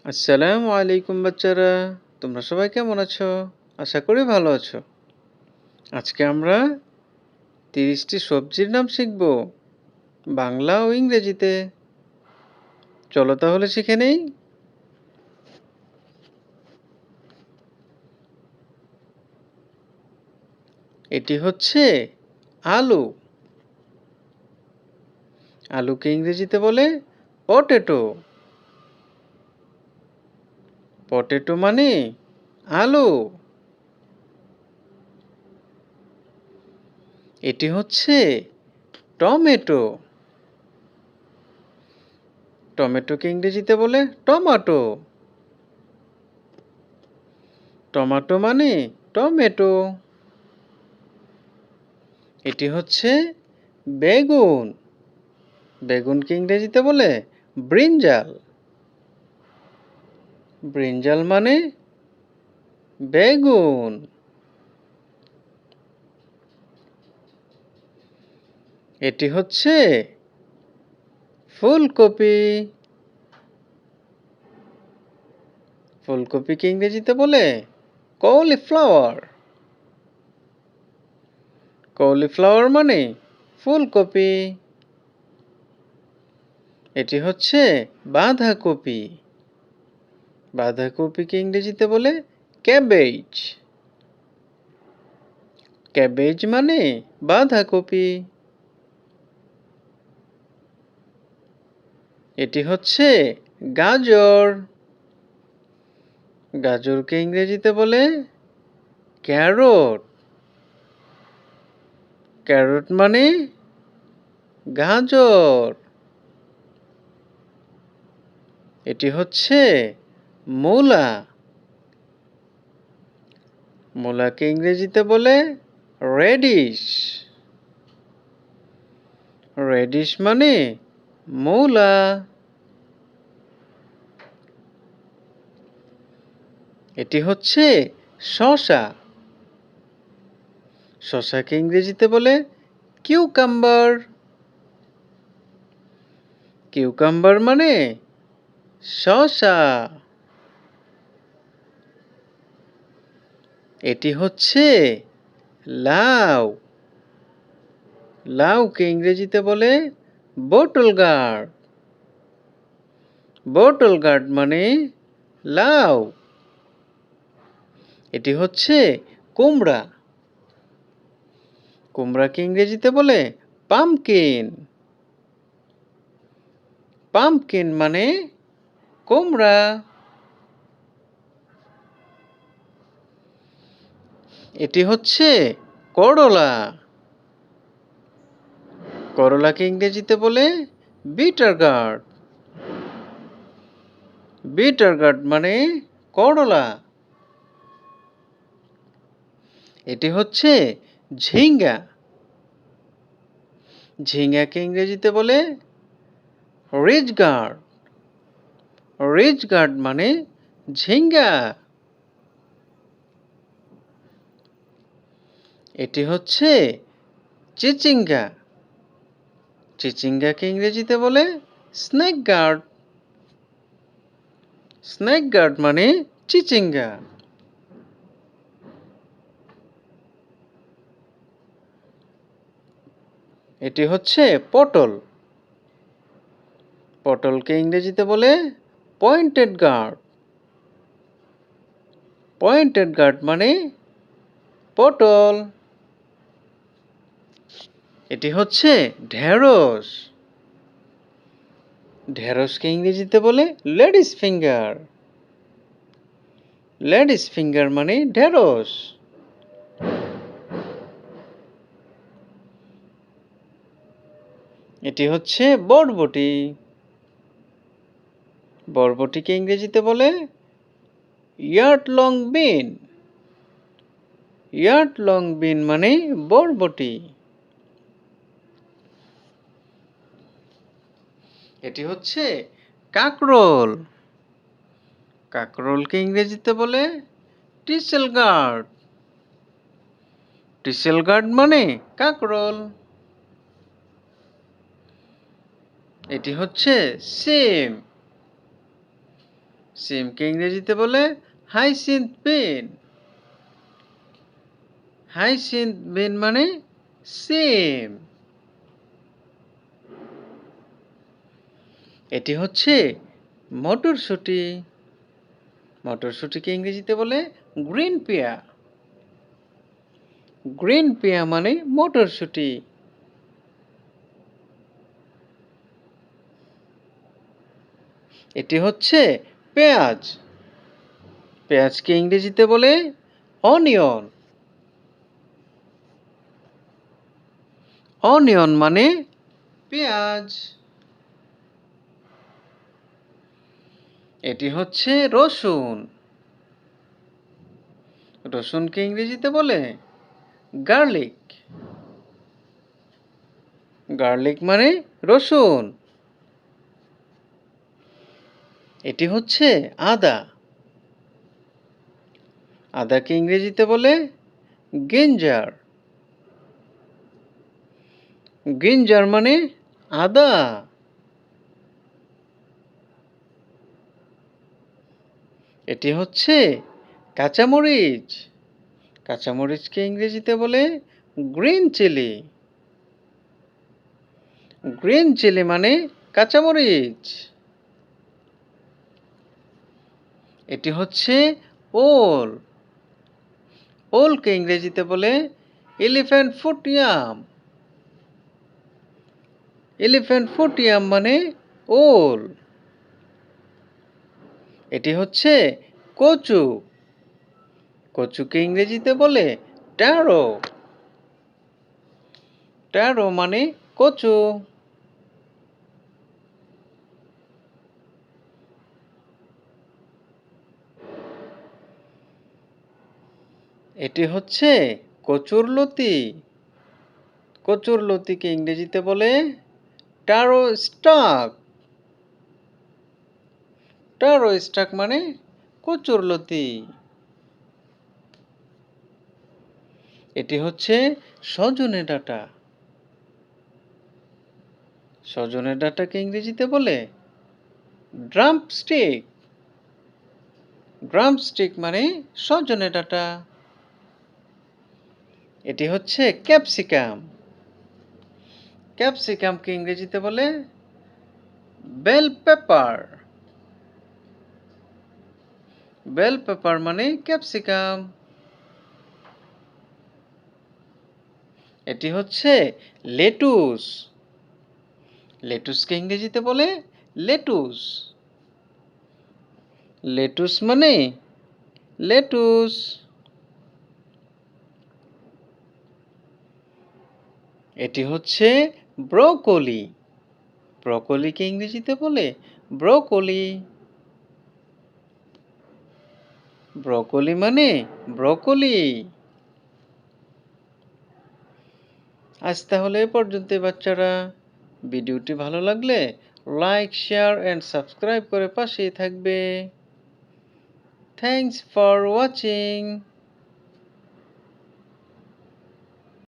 আসসালামু আলাইকুম বাচ্চারা, তোমরা সবাই কেমন আছো? আশা করি ভালো আছো। আজকে আমরা 30টি সবজির নাম শিখব, বাংলা ও ইংরেজিতে। চলো তাহলে শিখে নেই। এটি হচ্ছে আলু। আলুকে ইংরেজিতে বলে পটেটো। পটেটো মানে আলু। এটি হচ্ছে টমেটো। টমেটোকে ইংরেজিতে বলে টমাটো। টমাটো মানে টমেটো। এটি হচ্ছে বেগুন। বেগুনকে ইংরেজিতে বলে ব্রিঞ্জাল। ব্রিঞ্জাল মানে বেগুন। এটি হচ্ছে ফুলকপি। ফুলকপিকে ইংরেজিতে বলে কলিফ্লাওয়ার। কলিফ্লাওয়ার মানে ফুলকপি। এটি হচ্ছে বাঁধাকপি। বাঁধাকপিকে ইংরেজিতে বলে ক্যাবেজ। ক্যাবেজ মানে বাঁধাকপি। এটি হচ্ছে গাজর। গাজরকে ইংরেজিতে বলে ক্যারট। ক্যারট মানে গাজর। এটি হচ্ছে মূলা। মূলাকে ইংরেজিতে বলে রেডিশ। রেডিশ মানে মূলা। এটি হচ্ছে শসা। শসাকে ইংরেজিতে বলে কিউকাম্বার। কিউকাম্বার মানে শসা। এটি হচ্ছে লাউ। লাউকে ইংরেজিতে বলে বটল গার্ড। বটল গার্ড মানে লাউ। এটি হচ্ছে কুমড়া। কুমড়াকে ইংরেজিতে বলে পাম্পকিন। পাম্পকিন মানে কুমড়া। এটি হচ্ছে করলা। করলাকে ইংরেজিতে বলে বিটার গার্ড। বিটার গার্ড মানে করলা। এটি হচ্ছে ঝিঙ্গা। ঝিঙ্গাকে ইংরেজিতে বলে রিজ গার্ড। রিজ গার্ড মানে ঝিঙ্গা। এটি হচ্ছে চিচিঙ্গা। চিচিঙ্গাকে ইংরেজিতে বলে স্নেক গার্ড। স্নেক গার্ড মানে চিচিঙ্গা। এটি হচ্ছে পটল। পটলকে ইংরেজিতে বলে পয়েন্টেড গার্ড। পয়েন্টেড গার্ড মানে পটল। এটি হচ্ছে ঢেঁড়স। ঢেঁড়সকে ইংরেজিতে বলে লেডিস ফিঙ্গার। লেডিস ফিঙ্গার মানে ঢেঁড়স। এটি হচ্ছে বরবটি। বরবটিকে ইংরেজিতে বলে ইয়ার্ড লং বিন। ইয়ার্ড লং বিন মানে বরবটি। এটি হচ্ছে কাঁকরোল। কাঁকরোলকে ইংরেজিতে বলে টিসেল গার্ড। টিসেল গার্ড মানে কাঁকরোল। এটি হচ্ছে সিম। সিমকে ইংরেজিতে বলে হাইসিন্থ বিন। হাইসিন্থ বিন মানে সিম। এটি হচ্ছে মটরশুঁটি। মটরশুঁটিকে ইংরেজিতে বলে গ্রিন পিয়া। গ্রিন পিয়া মানে মটরশুঁটি। এটি হচ্ছে পেঁয়াজ। পেঁয়াজকে ইংরেজিতে বলে অনিয়ন। অনিয়ন মানে পেঁয়াজ। এটি হচ্ছে রসুন। রসুনকে ইংরেজিতে বলে গার্লিক। গার্লিক মানে রসুন। এটি হচ্ছে আদা। আদাকে ইংরেজিতে বলে গিঞ্জার। গিঞ্জার মানে আদা। এটি হচ্ছে কাঁচামরিচ। কাঁচামরিচকে ইংরেজিতে বলে গ্রিন চিলি। গ্রিন চিলি মানে কাঁচামরিচ। এটি হচ্ছে ওল। ওলকে ইংরেজিতে বলে elephant foot yam. Elephant foot yam মানে ওল। এটি হচ্ছে কচু। কচুকে ইংরেজিতে বলে ট্যারো। ট্যারো মানে কচু। এটি হচ্ছে কচুরলতি। কচুরলতিকে ইংরেজিতে বলে ট্যারো স্টাক। ট্যারো স্টাক মানে কচুরলতি। এটি হচ্ছে সজনে ডাঁটা। সজনে ডাঁটাকে ইংরেজিতে বলে ড্রামস্টিক। ড্রামস্টিক মানে সজনে ডাঁটা। এটি হচ্ছে ক্যাপসিকাম। ক্যাপসিকামকে ইংরেজিতে বলে বেল পেপার। বেল পেপার মানে ক্যাপসিকাম। এটি হচ্ছে লেটুস। লেটুসকে ইংরেজিতে বলে লেটুস। লেটুস মানে লেটুস। এটি হচ্ছে ব্রোকলি। ব্রোকলিকে ইংরেজিতে বলে ব্রোকলি। ব্রোকলি মানে ব্রোকলি। আজ তাহলে এ পর্যন্তই বাচ্চারা। ভিডিওটি ভালো লাগলে লাইক, শেয়ার এন্ড সাবস্ক্রাইব করে পাশেই থাকবে। Thanks for watching.